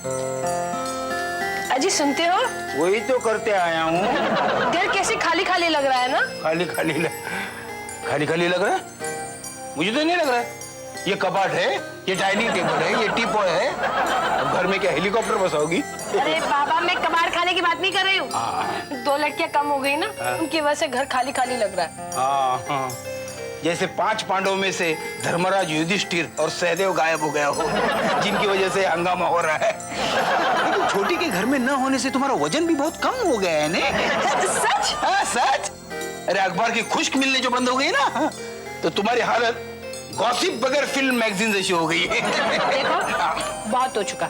अजी सुनते हो? वही तो करते आया हूँ। दिल कैसे खाली खाली लग रहा है ना? खाली खाली लग रहा है? मुझे तो नहीं लग रहा है। ये कबाट है, ये डाइनिंग टेबल है, ये टीपॉय है। अब घर में क्या हेलीकॉप्टर बसाओगी? अरे बाबा, मैं कबाड़ खाने की बात नहीं कर रही हूँ। 2 लड़कियां कम हो गई ना, उनकी वजह से घर खाली खाली लग रहा है। हाँ। जैसे 5 पांडवों में से धर्मराज युधिष्ठिर और सहदेव गायब हो गया हो, जिनकी वजह से हंगामा हो रहा है। लेकिन छोटी के घर में न होने से तुम्हारा वजन भी बहुत कम हो गया है ने? सच? हाँ सच। अरे अखबार की खुश्क मिलने जो बंद हो गई ना, तो तुम्हारी हालत गॉसिप बगैर फिल्म मैगजीन जैसी हो गई है। देखो, बहुत हो चुका।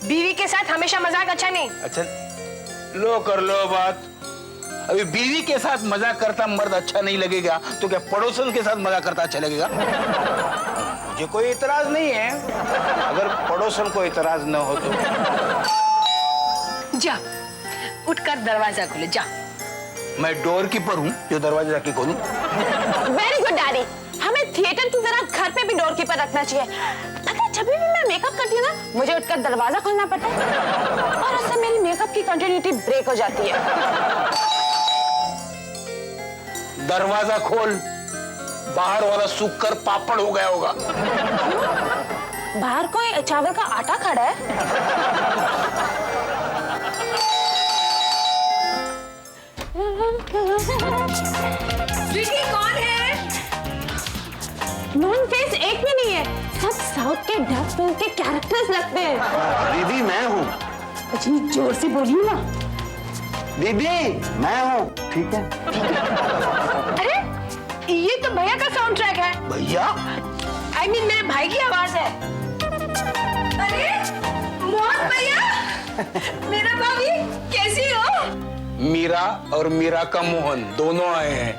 बीवी के साथ हमेशा मजाक अच्छा नहीं। अच्छा, लो कर लो बात। अभी बीवी के साथ मजाक करता मर्द अच्छा नहीं लगेगा तो क्या पड़ोसन के साथ मजाक करता अच्छा लगेगा? मुझे कोई इतराज नहीं है, अगर पड़ोसन को इतराज न हो तो। जा, उठकर दरवाजा खोले, जा। मैं डोर कीपर हूँ जो दरवाजा जाके खोलूं? Very good daddy. हमें थिएटर की तरह घर पे भी डोर कीपर रखना चाहिए। पता है, जब भी मैं मेकअप करती हूँ ना, मुझे उठकर दरवाजा खोलना पड़ता है और उससे मेरी मेकअप की कंटिन्यूटी ब्रेक हो जाती है। दरवाजा खोल, बाहर वाला सूख कर पापड़ हो गया होगा। बाहर कोई चावल का आटा खड़ा है। स्वीटी, कौन है? नॉन फेस एक भी नहीं है, सब साउथ के डब फिल्म के कैरेक्टर्स लगते हैं। दीदी मैं हूँ। इतनी जोर से बोलिए ना। दीदी मैं हूँ। ठीक है। अरे ये तो भैया का साउंड ट्रैक है। भैया? I mean, मेरे भाई की आवाज है। अरे मोहन भैया, मेरा भाभी, कैसी हो? मीरा और मीरा का मोहन दोनों आए हैं।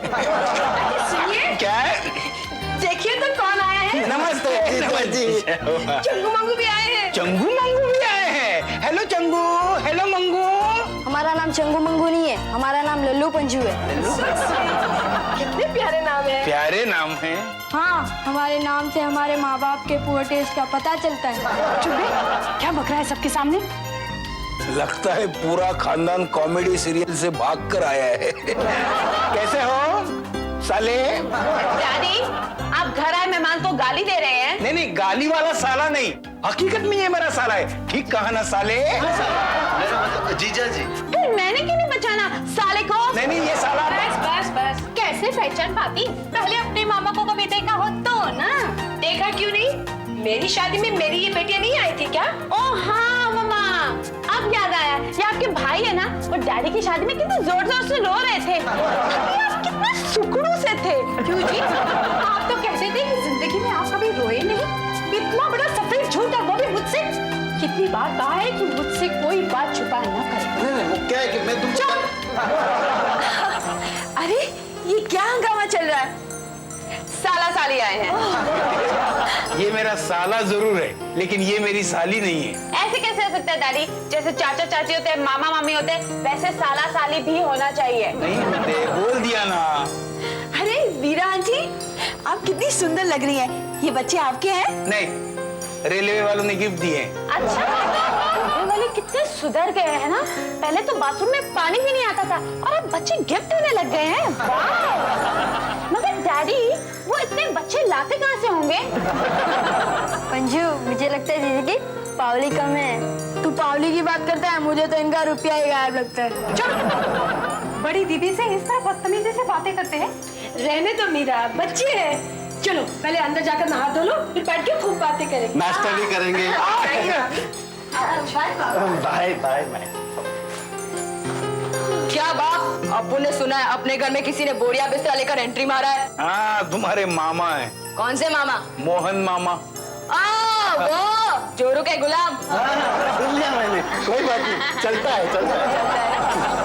सुनिए, क्या है? देखिए तो कौन आया है। नमस्ते। नमस्ते। चंगू मंगू भी आए हैं। चंगू मंगू भी आए हैं। Hello Changu, hello Mangu. हमारा नाम चंगू मंगू नहीं है, हमारा नाम लल्लू पंजू है। कितने प्यारे नाम है। प्यारे नाम है। हाँ, हमारे नाम से हमारे माँ बाप के पुअर टेस्ट का पता चलता है। चुप बे, क्या बक रहा है सबके सामने? लगता है पूरा खानदान कॉमेडी सीरियल से भाग कर आया है। कैसे हो साले? डैडी, आप घर आए मेहमान को गाली दे रहे हैं। नहीं, गाली वाला साला नहीं, हकीकत में ये मेरा साला है। ठीक कहा ना साले? मेरा मतलब जीजा जी। फिर मैंने क्यों नहीं बचाना साले को? नहीं, ये साला। बस कैसे पहचान पाती? पहले अपने मामा को कभी देखा हो तो ना। देखा क्यों नहीं? मेरी शादी में मेरी ये बेटियां नहीं आई थी क्या? ओह हाँ मामा, अब याद आया, ये आपके भाई है ना, वो डैडी की शादी में कितने जोर से रो रहे थे। आप कितने सुकड़ू से थे। क्यों जी? आप तो कहते थे कि जिंदगी में आप कभी रोए नहीं। इतना बड़ा सफेद झूठ, और वो भी मुझसे। कितनी बार कहा है कि मुझसे कोई बात छुपा न करे। नहीं, वो क्या है कि मैं तुमको। अरे ये क्या हंगामा चल रहा है? साला साली आए हैं। ये मेरा साला जरूर है, लेकिन ये मेरी साली नहीं है। ऐसे कैसे हो सकता है डैडी? जैसे चाचा चाची होते हैं, मामा मामी होते हैं, वैसे साला साली भी होना चाहिए। नहीं होते, बोल दिया ना। अरे वीरा आंटी, आप कितनी सुंदर लग रही हैं। ये बच्चे आपके हैं? नहीं, रेलवे वालों ने गिफ्ट दिए। अच्छा, ये वाले कितने सुधर गए हैं ना। पहले तो बाथरूम में पानी भी नहीं आता था और अब बच्चे गिफ्ट देने लग गए हैं। वाह! मगर डैडी, वो इतने बच्चे लाते कहाँ से होंगे? पंजू, मुझे लगता है दीदी की पावली कम है। तू पावली की बात करता है, मुझे तो इनका रुपया ही गायब लगता है। चुप! बड़ी दीदी से इस तरह बदतमीजी से बातें करते हैं। रहने दो मीरा, बच्चे हैं। चलो पहले अंदर जाकर नहा धो लो, फिर बैठ के खूब बातें करेंगे। नाश्ता भी करेंगे। Bye bye bye. क्या बात, अप्पू ने सुना है अपने घर में किसी ने बोरिया बिस्तरा लेकर एंट्री मारा है। हाँ, तुम्हारे मामा है। कौन से मामा? मोहन मामा। वो जोरू के गुलाम। सुन लिया मैंने, कोई बात नहीं, चलता है।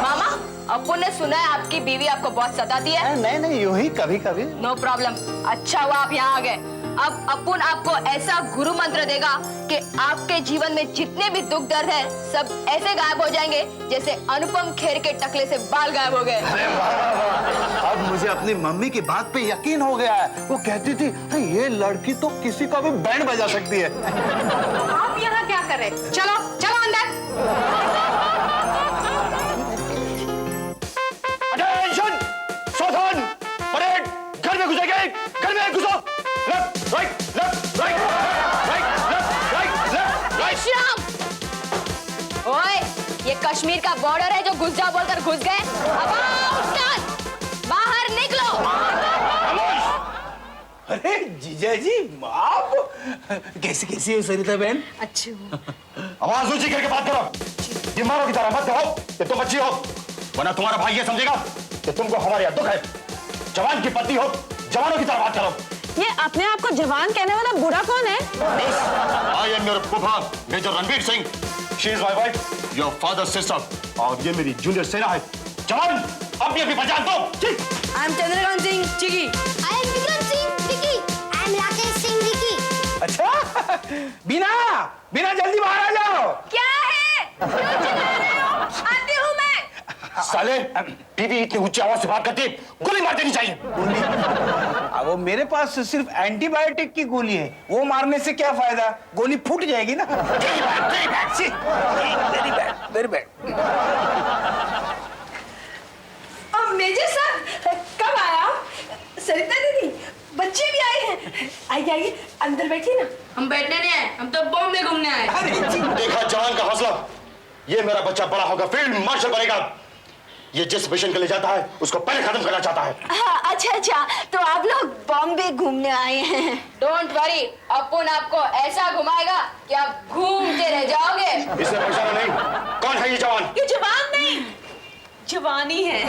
मामा, अप्पू ने सुना है आपकी बीवी आपको बहुत सताती है। नहीं, यूं ही कभी कभी। नो प्रॉब्लम, अच्छा हुआ आप यहाँ आ गए। अब अपुन आपको ऐसा गुरु मंत्र देगा कि आपके जीवन में जितने भी दुख दर्द है सब ऐसे गायब हो जाएंगे जैसे अनुपम खेर के टकले से बाल गायब हो गए। अरे वाह, अब मुझे अपनी मम्मी की बात पे यकीन हो गया है। वो कहती थी ये लड़की तो किसी का भी बैंड बजा सकती है। आप यहाँ क्या कर रहे? चलो चलो कश्मीर का बॉर्डर है जो घुस जाओ बोलकर घुस गए। अब आओ, उस्ताद, बाहर निकलो। अरे जीजा जी आप कैसी कैसी हो सरिता बहन? अच्छी आवाज ऊंची करके बात करो। ये मारो की तरह मत कहो कि तुम अच्छी हो, वरना तुम्हारा भाई ये समझेगा कि तुमको हमारे यहाँ दुख है। जवान की पत्नी हो, जवानों की तरह बात करो। ये अपने आप को जवान कहने वाला बुरा कौन है? आई एम योर फूफा major Ranveer Singh. She is my wife, your father sister, और ये मेरी जूनियर सेना है। जवान अपनी अपनी पहचान दो। I am Chandrakant Singh Chiki. I am Vikram Singh Vicky. I am Rakesh Singh Vicky. अच्छा बिना बिना जल्दी बाहर आ जाओ। क्या है? क्यों चिल्ला रहे हो? आती हूँ मैं। साले बीवी इतनी ऊंची आवाज से बात करती है, गोली मार देनी चाहिए। अब वो मेरे पास सिर्फ एंटीबायोटिक की गोली है, वो मारने से क्या फायदा, गोली फूट जाएगी ना। Very bad. अब मेजर साहब कब आया? सरिता दीदी बच्चे भी आए हैं। आइए आइए अंदर बैठिए ना। हम बैठने नहीं आए, हम तो बॉम्बे घूमने आए। देखा जवान का हौसला। ये मेरा बच्चा बड़ा होकर फील्ड मार्शल बनेगा। ये जिस मिशन के लिए जाता है उसको पहले खत्म करना चाहता है। अच्छा, तो आप लोग बॉम्बे घूमने आए हैं। डोंट वरी, अपुन आपको ऐसा घुमाएगा कि आप घूमते रह जाओगे। इसे पहचाना नहीं? कौन है ये जवान? ये जवान नहीं, जवानी है।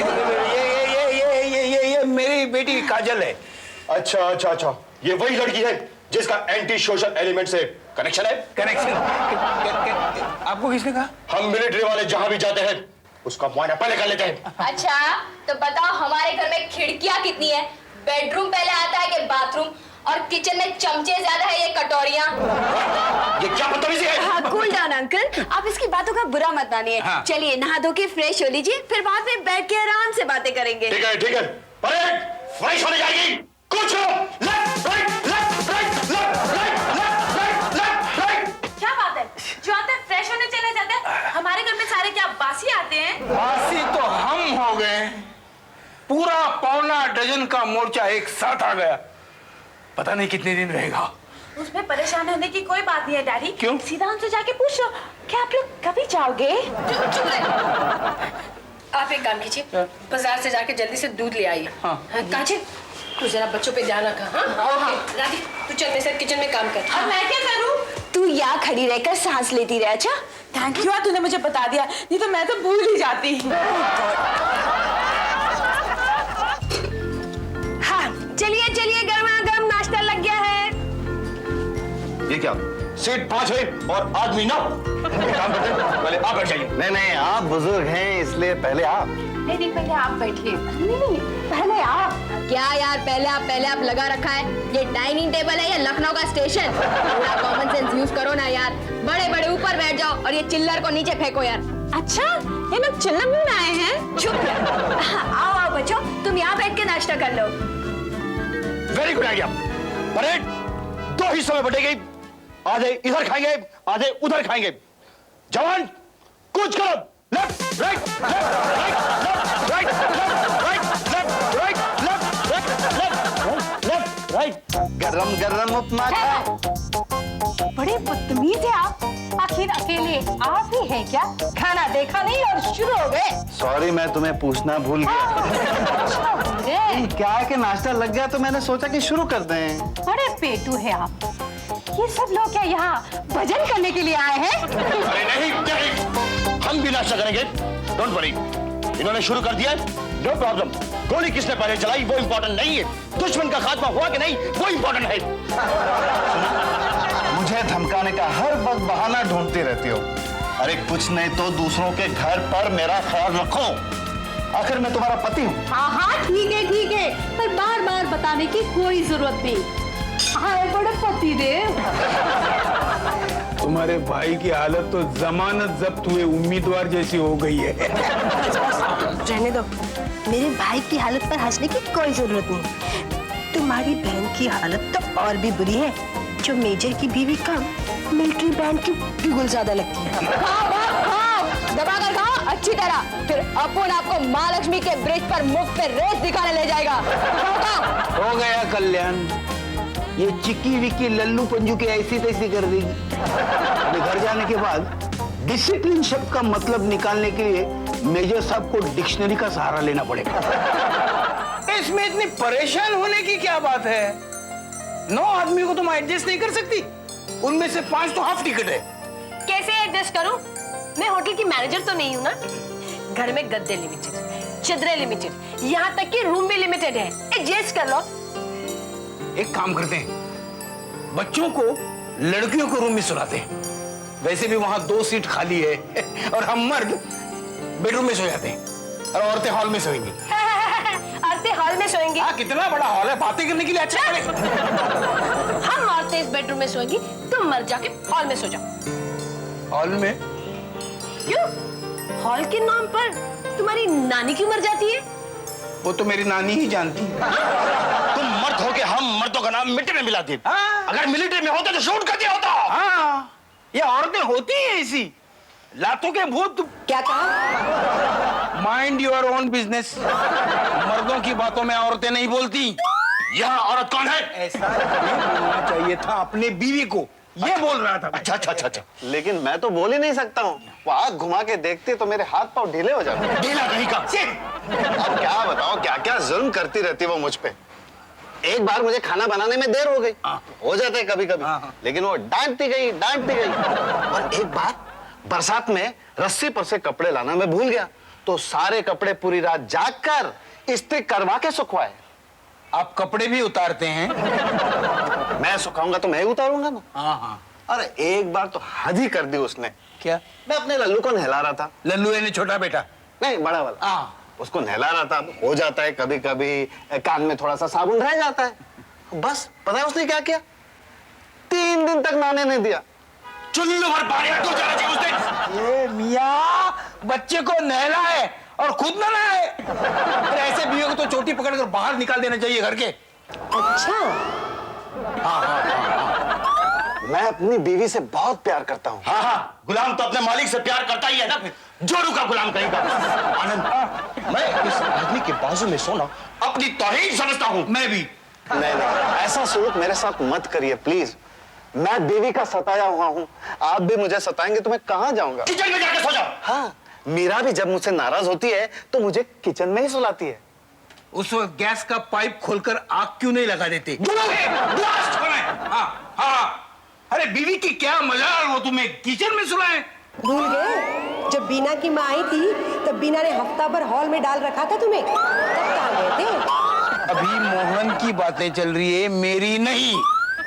ये मेरी बेटी काजल है। अच्छा, ये वही लड़की है जिसका एंटी सोशल एलिमेंट से कनेक्शन है। कनेक्शन आपको किसने कहा? हम मिलिट्री वाले जहां भी जाते हैं उसका मुआयना पहले कर लेते हैं। अच्छा, तो बताओ हमारे घर में खिड़कियां कितनी है? बेडरूम पहले आता है कि बाथरूम? और किचन में चमचे ज्यादा है ये कटोरियां? ये क्या बदतमीजी है? हाँ, कूल डाउन अंकल, आप इसकी बातों का बुरा मत मानिए। हाँ। चलिए नहा धो के फ्रेश हो लीजिए, फिर बाद में बैठ के आराम से बातें करेंगे। ठीक है। परेड फ्रेश होने जाएगी। कुछ left right left right left right left right left right. क्या बात है, जो आते हैं फ्रेश होने चले जाते हैं। हमारे घर में सारे क्या बासी आते हैं? बासी तो हम हो गए, पूरा पौना डजन का मोर्चा एक साथ आ गया। पता नहीं कितने दिन रहेगा। उसमें परेशान होने की कोई बात नहीं है डैडी। क्यों? सीधा उनसे जाके पूछ लो कि आप लोग कभी जाओगे। आप एक काम कीजिए, बाजार से जाके जल्दी से दूध ले आइए। हाँ। कांचे, तू जरा बच्चों पे ध्यान रखा। हाँ, राधी तू चल मेरे साथ किचन में काम कर। अब मैं क्या करूं? तू यहाँ खड़ी रहकर सांस लेती रह। अच्छा, थैंक यू, तूने मुझे बता दिया, नहीं तो मैं तो भूल ही जाती। हाँ, चलिए गर्मा गर्म नाश्ता लग गया है। ये क्या? सीट 5 है और आदमी 9। काम करते हैं, पहले आप बैठ जाइए। नहीं, आप बुजुर्ग हैं इसलिए पहले आप। नहीं, पहले आप बैठिए। नहीं, पहले आप। क्या यार, पहले आप लगा रखा है? ये डाइनिंग टेबल है या लखनऊ का स्टेशन? थोड़ा कॉमन सेंस यूज करो ना यार। बड़े ऊपर बैठ जाओ और ये चिल्लर को नीचे फेंको यार। अच्छा, ये लोग चिल्लम में आए हैं? चुप। आओ बच्चों, तुम यहाँ बैठ के नाश्ता कर लो। Very good idea. परेड 2 हिस्सों में बटेगी, आधे इधर खाएंगे, आधे उधर खाएंगे। जवान कुछ करो। Left right left right left right left right. गरम उपमा खाओ। बड़े बदतमीज है आप। आखिर अकेले आप ही हैं क्या? खाना देखा नहीं और शुरू हो गए। सॉरी, मैं तुम्हें पूछना भूल गया। क्या है कि नाश्ता लग गया तो मैंने सोचा कि शुरू कर दें। बड़े पेटू है आप। ये सब लोग क्या यहाँ भजन करने के लिए आए हैं? अरे नहीं, हम भी नाश्ता करेंगे। डोंट वरी, इन्होंने शुरू कर दिया, नो प्रॉब्लम। गोली किसने पहले चलाई वो इम्पोर्टेंट नहीं है, दुश्मन का खात्मा हुआ कि नहीं वो इम्पोर्टेंट है। मुझे धमकाने का हर वक्त बहाना ढूंढती रहती हो। अरे कुछ नहीं तो दूसरों के घर पर मेरा ख्याल रखो। आखिर मैं तुम्हारा पति हूँ। हाँ, ठीक है, पर बार बार बताने की कोई जरूरत नहीं। हाँ, बड़े पति देव। तुम्हारे भाई की हालत तो जमानत जब्त हुए उम्मीदवार जैसी हो गई है। रहने दो, मेरे भाई की हालत पर हंसने की कोई जरूरत नहीं। तुम्हारी बहन की हालत तो और भी बुरी है, जो मेजर की बीवी कम, मिलिट्री बैंड की बिल्कुल ज्यादा लगती है। खाओ, दबा कर खाओ अच्छी तरह, फिर अपन आपको महालक्ष्मी के ब्रिज पर मुफ्त पे रेस दिखाने ले जाएगा। हो गया कल्याण, ये चिक्की विक्की लल्लू पंजू की ऐसी तैसी कर देगी। अभी घर जाने के बाद डिसिप्लिन शब्द का मतलब निकालने के लिए मेजर साहब को डिक्शनरी का सहारा लेना पड़ेगा। इसमें इतनी परेशान होने की क्या बात है? 9 आदमी को तुम एडजस्ट नहीं कर सकती? उनमें से 5 तो हाफ टिकट है। कैसे एडजस्ट करूं? मैं होटल की मैनेजर तो नहीं हूं ना। घर में गद्दे लिमिटेड, चादरें लिमिटेड, यहाँ तक कि रूम भी लिमिटेड है। एडजस्ट कर लो। एक काम करते हैं, बच्चों को लड़कियों को रूम में सुलाते हैं। वैसे भी वहां 2 सीट खाली है और हम मर्द बेडरूम में सो जाते हैं और औरतें हॉल में सोएंगी। औरतें हॉल में सोएंगी? हाँ, कितना बड़ा हॉल है, बातें करने के लिए अच्छा है। हम औरतें इस बेडरूम में सोएंगी, तुम मर्द जाके हॉल में सो जाओ। हॉल में? क्यों? हॉल के नाम पर तुम्हारी नानी क्यों मर जाती है? वो तो मेरी नानी ही जानती है। तुम मर्द हो के हम मर्दों का नाम मिट्टी में मिला दिए। हाँ। अगर मिलिट्री में होते तो शूट कर दिया होता। हाँ, ये औरतें होती हैं ऐसी, लातों के भूत। क्या कहा? Mind your own business. मर्दों की बातों में औरतें नहीं बोलती। यहाँ औरत कौन है? ऐसा नहीं बोलना चाहिए था अपने बीवी को, ये बोल रहा था। अच्छा अच्छा अच्छा अच्छा। लेकिन मैं तो बोल ही नहीं सकता हूँ। वो आँख घुमा के देखती तो मेरे हाथ पांव ढीले हो जाते। ढीला कहीं का। अब क्या बताओ, क्या क्या जुल्म करती रहती वो मुझ पे। एक बार मुझे खाना बनाने में देर हो गई, हो जाता है कभी कभी, लेकिन वो डांटती गई। और एक बार बरसात में रस्सी पर से कपड़े लाना मैं भूल गया, तो सारे कपड़े पूरी रात जागकर इस्त्री करवा के सुखवाए। आप कपड़े भी उतारते हैं? मैं सुखाऊंगा तो मैं ही उतारूंगा ना। हाँ। अरे एक बार तो हद ही कर दी उसने। क्या? मैं अपने लल्लू को नहला रहा था। लल्लू यानी छोटा बेटा? नहीं, बड़ा वाला। हाँ। उसको नहला रहा था। हो जाता है कभी कभी कान में थोड़ा सा साबुन रह जाता है। बस पता है उसने क्या किया? 3 दिन तक नहाने नहीं दिया। चुल्लू भर पानी में डूब जाना चाहिए उस दिन। ये मियाँ, बच्चे को नहला है और खुद ना नहाए। अरे ऐसे बीवी को तो चोटी पकड़कर बाहर निकाल देना चाहिए घर के। अच्छा। मैं अपनी बीवी से बहुत प्यार करता हूँ। हाँ हाँ, गुलाम तो अपने मालिक से प्यार करता ही है ना, फिर जोरू का गुलाम कहेगा। आनंद, मैं इस आदमी के बाजू में सोना अपनी तौहीन समझता हूँ। मैं भी। नहीं, ऐसा सलूक मेरे साथ मत करिए प्लीज। मैं बीवी का सताया हुआ हूँ, आप भी मुझे सताएंगे तो मैं कहाँ जाऊंगा? किचन में जाके सो जाओ। हाँ, मीरा भी जब मुझसे नाराज होती है तो मुझे किचन में ही सुलाती है। उस वक्त गैस का पाइप खोलकर आग क्यों नहीं लगा देते? ब्लास्ट होना है। हाँ। अरे बीवी की क्या मजाल, वो तुम्हें किचन में सुलाए। भूल गए जब बीना की माँ आई थी तब बीना ने हफ्ता भर हॉल में डाल रखा था तुम्हें, तब कहाँ गए थे? अभी मोहन की बातें चल रही है, मेरी नहीं।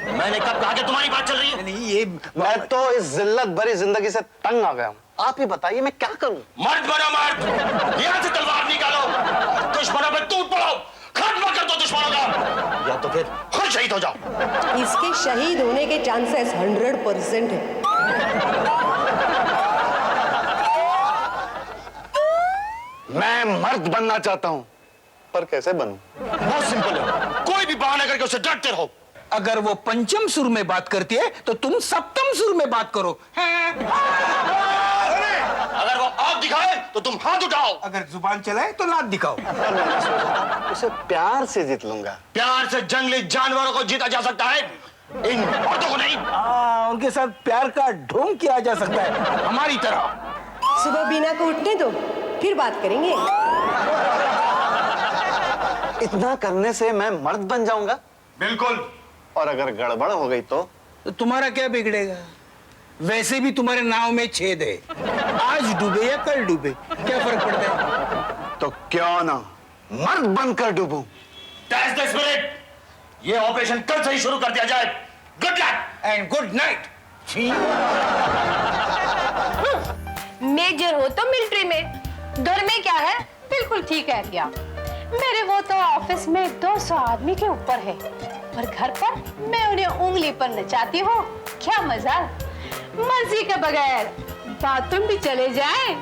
मैंने कब कहा कि तुम्हारी बात चल रही है? नहीं, ये मैं तो इस जिल्लत भरी जिंदगी से तंग आ गया हूँ। आप ही बताइए मैं क्या करूँ? मर्द बनो मर्द, यहाँ से तलवार निकालो, दुश्मनों पे टूट पड़ो, खत्म कर दो दुश्मनों का, या तो फिर खुद शहीद हो जाओ। इसके शहीद होने के चांसेस 100% है। मैं मर्द बनना चाहता हूँ, पर कैसे बनूं? बहुत सिंपल है, कोई भी बहाना करके उसे डरते रहो। अगर वो पंचम सुर में बात करती है तो तुम सप्तम सुर में बात करो। अगर वो आग दिखाए तो तुम हाथ उठाओ। अगर जुबान चलाए तो लात दिखाओ। मैंने सोचा उसे प्यार से जीत लूंगा। प्यार से जंगली जानवरों को जीता जा सकता है, इन औरतों को नहीं। उनके साथ प्यार का ढोंग किया जा सकता है, हमारी तरह। सुबह बीना को उठने दो, फिर बात करेंगे। इतना करने से मैं मर्द बन जाऊंगा? बिल्कुल। और अगर गड़बड़ हो गई तो तुम्हारा क्या बिगड़ेगा? वैसे भी तुम्हारे नाव में छेद है, आज डूबे या कल डूबे क्या फर्क पड़ता है? तो क्यों ना मर्द बनकर डूबूं? That's the spirit. ये ऑपरेशन कल से ही शुरू कर दिया जाए। Good luck and good night. Major हो तो मिलिट्री में, घर में क्या है? बिल्कुल ठीक है क्या? मेरे वो तो ऑफिस में 200 आदमी के ऊपर है, पर घर पर मैं उन्हें उंगली पर नचाती हूँ। क्या मजा, मर्जी के बगैर बाथरूम भी चले जाएं।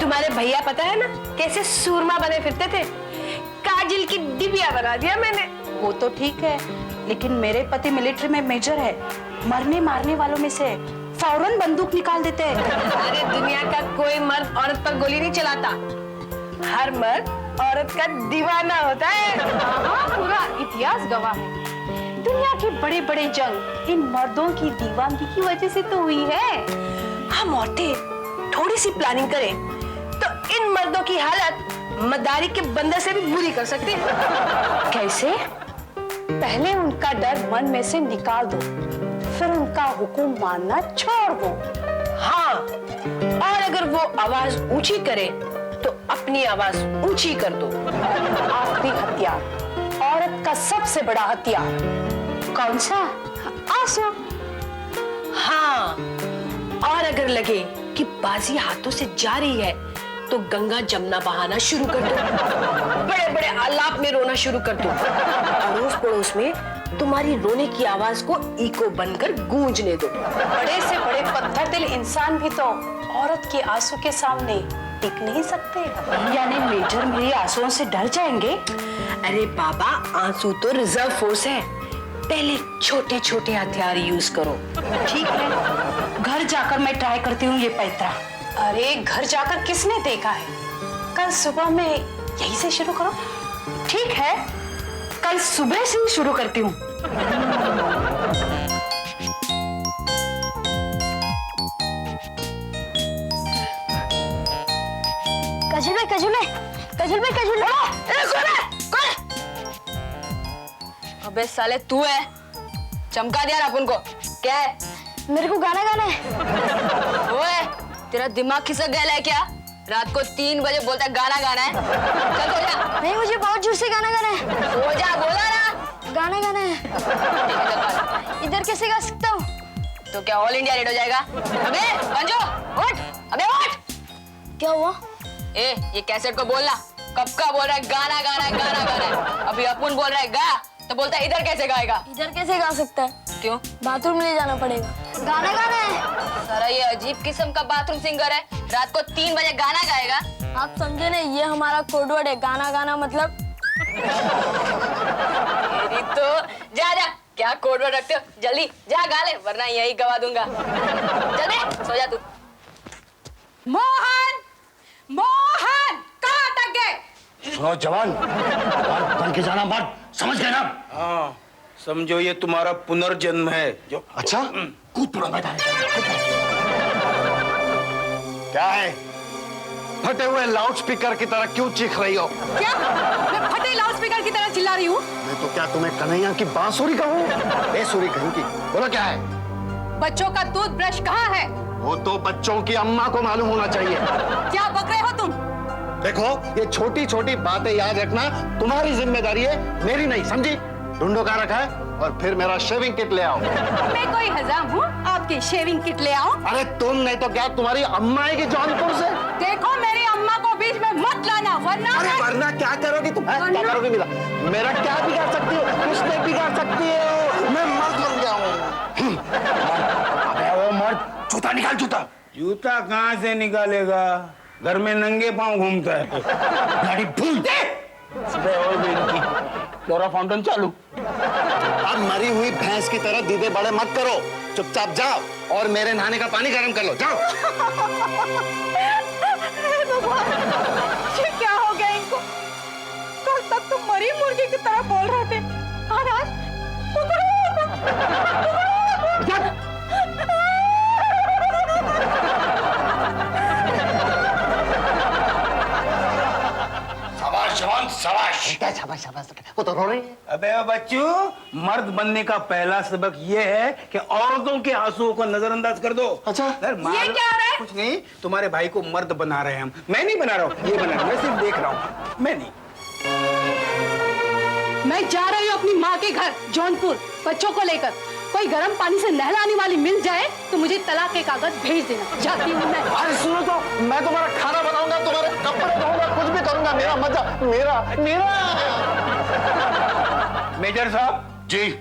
तुम्हारे भैया पता है ना कैसे सूरमा बने फिरते थे? काजल की डिबिया बना दिया मैंने। वो तो ठीक है, लेकिन मेरे पति मिलिट्री में मेजर है, मरने मारने वालों में से फौरन बंदूक निकाल देते हैं। अरे दुनिया का कोई मर्द औरत पर गोली नहीं चलाता, हर मर्द औरत का दीवाना होता है। हाँ, पूरा इतिहास गवाह है। दुनिया के बड़े बड़े जंग इन मर्दों की दीवानगी की वजह से तो हुई है। हम औरतें थोड़ी सी प्लानिंग करें तो इन मर्दों की हालत मदारी के बंदर से भी बुरी कर सकते हैं। कैसे? पहले उनका डर मन में से निकाल दो, फिर उनका हुक्म मानना छोड़ दो। हाँ, और अगर वो आवाज ऊंची करे तो अपनी आवाज ऊंची कर दो। आखिरी हथियार, औरत का सबसे बड़ा हथियार कौन सा? आंसू। हाँ, और अगर लगे कि बाजी हाथों से जा रही है तो गंगा जमुना बहाना शुरू कर दो, बड़े बड़े आलाप में रोना शुरू कर दो। अड़ोस पड़ोस में तुम्हारी रोने की आवाज को इको बनकर गूंजने दो। बड़े से बड़े पत्थर दिल इंसान भी तो औरत के आंसू के सामने टिक नहीं सकते। यानी मेजर मेरे आंसुओं से डर जाएंगे? अरे बाबा, आंसू तो रिजर्व फोर्स है। पहले छोटे छोटे हथियार यूज करो। ठीक है, घर जाकर मैं ट्राई करती हूँ ये पैतरा। अरे घर जाकर किसने देखा है? कल सुबह में यहीं से शुरू करो। ठीक है, कल सुबह से ही शुरू करती हूँ। कजल भाई, कजल भाई, कजल भाई, कजल भाई। अबे साले तू है, चमका दिया अपन को। क्या है? मेरे को गाना गाना है। ओए, तेरा दिमाग खिसक गया है क्या? रात को 3 बजे बोलता है गाना गाना है। चल सो जा। नहीं, मुझे बहुत जोर से गाना गाना है। सो जा, बोला ना। गाना गाना है। इधर कैसे गा सकता हूँ? तो क्या ऑल इंडिया रेड हो जाएगा? अबे पंजो, उठ। अबे उठ। क्या हुआ? ए, ये कैसेट को बोलना। कब का बोल रहा है गाना गाना है, गाना गाना है। अभी अपन बोल रहा है गा, तो बोलता है इधर कैसे गाएगा? इधर कैसे गा सकता है? क्यों? बाथरूम ले जाना पड़ेगा। गाना गाना है। सारा ये अजीब किस्म का बाथरूम सिंगर है, रात को 3 बजे गाना गाएगा। आप समझे ना, ये हमारा कोड वर्ड है। गाना गाना मतलब। मेरी तो जा जा, क्या कोड वर्ड रखते हो? जल्दी जा गा ले, वरना यही गवा दूंगा। जल्दी सो जा तू। मोहन, मोहन, कहाँ तक गए? सुनो जवान, बन के जाना मत, समझ गए ना? हाँ, समझो ये तुम्हारा पुनर्जन्म है जो। अच्छा, कूद पड़ो मैदान में। क्या है? फटे हुए लाउडस्पीकर की तरह क्यों चीख रही हो? क्या? मैं फटे लाउडस्पीकर की तरह चिल्ला रही हूँ? मैं तो क्या तुम्हें कन्हैया की बांसुरी कहूँ? बेसुरी कहूँ की? बोलो क्या है? बच्चों का दूध ब्रश कहाँ है? वो तो बच्चों की अम्मा को मालूम होना चाहिए। क्या बक रहे हो तुम? देखो, ये छोटी छोटी बातें याद रखना तुम्हारी जिम्मेदारी है, मेरी नहीं, समझी? ढूंढो कहाँ रखा है, और फिर मेरा शेविंग किट ले आओ। मैं कोई हजाम हूँ आपकी शेविंग किट ले आओ? अरे तुम नहीं तो क्या तुम्हारी अम्मा आएगी जौनपुर से? देखो, मेरी अम्मा को बीच में मत लाना, वरना अरे वरना क्या करोगी तुम? क्या करोगी? मेरा क्या बिगाड़ सकती हो? कुछ नहीं बिगाड़ सकती हो, मैं मर्द बन गया हूँ। अबे वो मर्द, जूता निकाल, जूता। जूता कहाँ से निकालेगा? घर में नंगे पांव घूमता है। गाड़ी भूल दे। और भी इनकी फ्लोरा फाउंटेन चालू। अब मरी हुई भैंस की तरह दीदे बड़े मत करो, चुपचाप जाओ और मेरे नहाने का पानी गर्म कर लो, जाओ। ये क्या हो गया इनको? कल तक तुम मरी मुर्गी की तरह बोल रहे थे, और आज शाबाश जवान, शाबाश। क्या शाबाश शाबाश? वो तो रो रही है। अबे बच्चों, मर्द बनने का पहला सबक ये है कि औरतों के आंसुओं को नजरअंदाज कर दो। अच्छा। ये क्या हो रहा है? कुछ नहीं, तुम्हारे भाई को मर्द बना रहे हैं हम। मैं नहीं बना रहा हूँ, ये बना रहा हूँ, मैं सिर्फ देख रहा हूँ, मैं नहीं। मैं जा रही हूँ अपनी माँ के घर जौनपुर, बच्चों को लेकर। कोई गर्म पानी से नहलाने वाली मिल जाए तो मुझे तलाक के कागज भेज देना। जाती हूँ मैं। अरे सुनो तो, मैं तुम्हारा खाना बनाऊंगा, तुम्हारे कपड़े धोऊंगा, कुछ भी करूंगा, मेरा मजा, मेरा मेरा। मेजर साहब जी।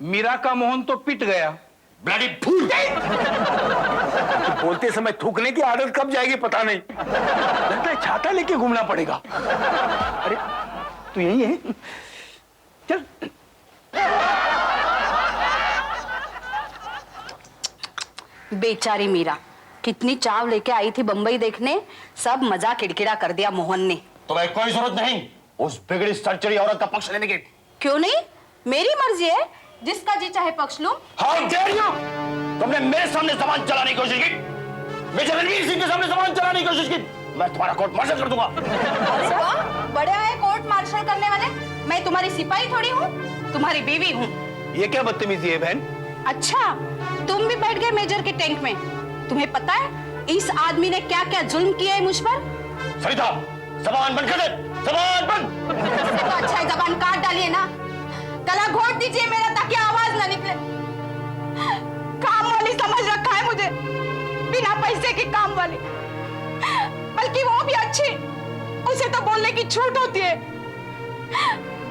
मीरा का मोहन तो पिट गया। Bloody fool. बोलते समय थूकने की आदत कब जाएगी पता नहीं। लगता है छाता लेके घूमना पड़ेगा। अरे तू यही है? चल। बेचारी मीरा, कितनी चाव लेके आई थी बंबई देखने, सब मजा किड़किड़ा कर दिया मोहन ने। तुम्हें कोई जरूरत नहीं उस बिगड़ी सड़चड़ी औरत का पक्ष लेने की। क्यों नहीं? मेरी मर्जी है, जिसका जी चाहे पक्ष लूं। How dare you! तुमने मेरे सामने जबान चलाने की कोशिश की। मेजर रणवीर सिंह के सामने जबान चलाने की कोशिश की, मैं तुम्हारा कोर्ट मार्शल कर दूंगा। अरे वाह, बड़े आए कोर्ट मार्शल करने वाले। मैं तुम्हारी सिपाही थोड़ी हूँ, तुम्हारी बीवी हूँ। ये क्या बदतमीजी है बहन? अच्छा, तुम भी बैठ गए मेजर के टैंक में। तुम्हें पता है इस आदमी ने क्या क्या जुल्म किया है मुझ पर? सरिता, जबान बंद कर दे, जबान बंद। इससे तो अच्छा है जबान काट डालिए ना। गला घोट दीजिए मेरा ताकि आवाज ना निकले। काम वाली समझ रखा है मुझे, बिना पैसे की काम वाली, बल्कि वो भी अच्छी। उसे तो बोलने की छूट होती है।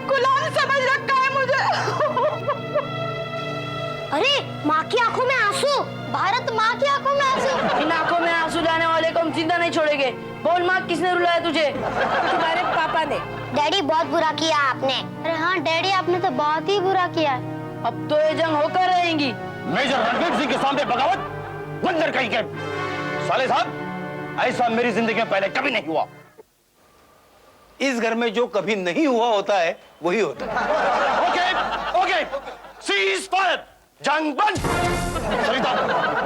गुलाम समझ रखा है मुझे। अरे माँ की आंखों में आंसू, भारत माँ की आंखों में आंसू। इन आंखों में आंसू लाने वाले को हम जिंदा नहीं छोड़ेंगे। बोल माँ, किसने रुलाया तुझे? तुम्हारे पापा ने। डैडी बहुत बुरा किया आपने। अरे हाँ डैडी, आपने तो बहुत ही बुरा किया। अब तो ये जंग होकर रहेंगी। मेजर रणवीर सिंह के सामने बगावत, बंदर कहीं के। साले साहब, ऐसा मेरी जिंदगी में पहले कभी नहीं हुआ। इस घर में जो कभी नहीं हुआ होता है वही होता है। ओके, ओके, सीज फायर, जंग बंद। सरिता,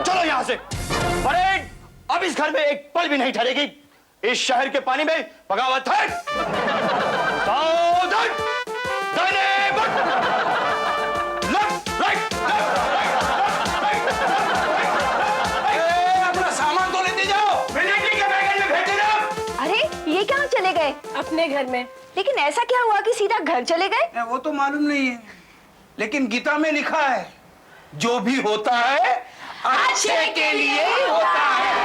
चलो यहां से। परेड अब इस घर में एक पल भी नहीं ठहरेगी। इस शहर के पानी में बगावत है। सावधान, दाहिने बट, लेफ्ट राइट, अपना सामान तो लेते जाओ, मिलिट्री के बैगन में भेज देना। अरे ये कहाँ चले गए? अपने घर में। लेकिन ऐसा क्या हुआ कि सीधा घर चले गए? वो तो मालूम नहीं है, लेकिन गीता में लिखा है जो भी होता है अच्छे के लिए ही होता है।